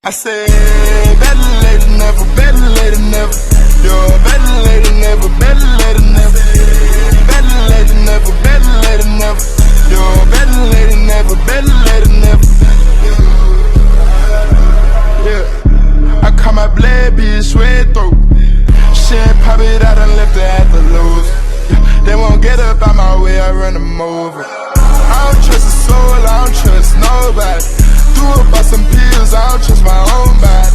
I said, better late than never, better late than never. You're better late than never, better late than never. Better late than never, better late than never. You're better late than never, better late than never. Yeah, I caught my blade, bitch, sweat throat. Shit, pop it out and left it at the lows. Yeah, they won't get up out my way, I run them over. I don't trust a soul, I don't trust nobody. Threw up by some pills, I don't trust my own body.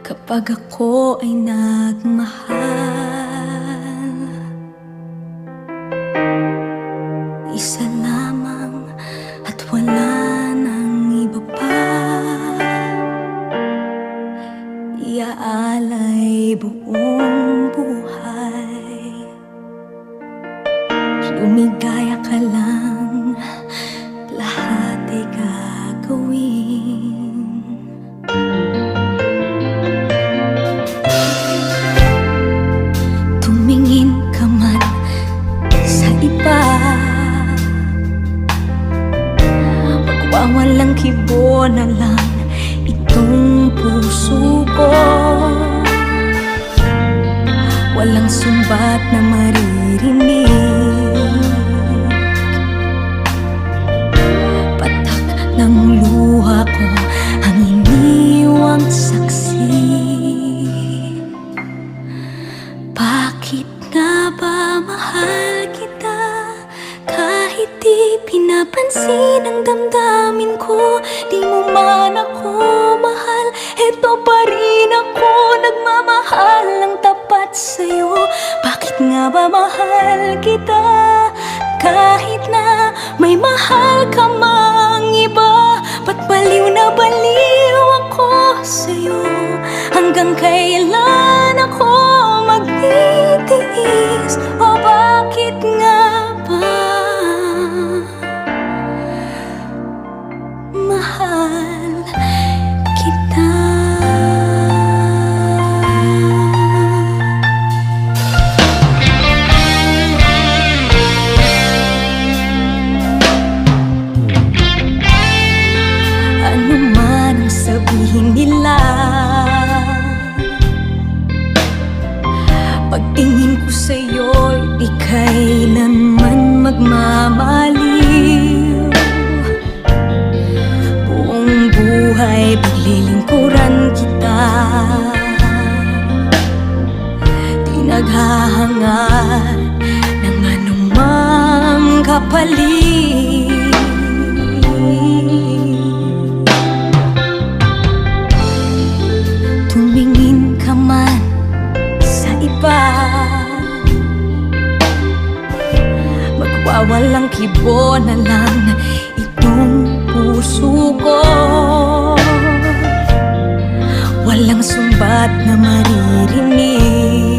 Kapag ako ay nagmahal, isa lamang at wala nang iba pa. Iaalay buong buhay, lumigaya ka lang, lahat ay gagawin. Tumingin ka man sa iba, magwawalang kibo na lang itong puso ko. Walang sumbat na maririnig, patak ng luha ko ang iniwang saksi. Bakit nga ba mahal kita? Kahit di pinapansin ang damdamin ko, di mo man ako mahal, eto pa rin ako nagmamahal ng tapat sa'yo. Bakit nga ba mahal kita? Kahit na may mahal ka mang iba, ba't baliw na baliw ako sa'yo? Hanggang kailan ako magtitiis? O bakit nga ba mahal kita? Ano man ang sabihin nila, pagtingin ko sa'yo'y di kailanman magmamaliw. Buong buhay paglilingkuran kita, di naghahangad ng anumang kapalit. Tumingin ka man sa iba, magwawalang kibo na lang itong puso ko. Walang sumbat na maririnig,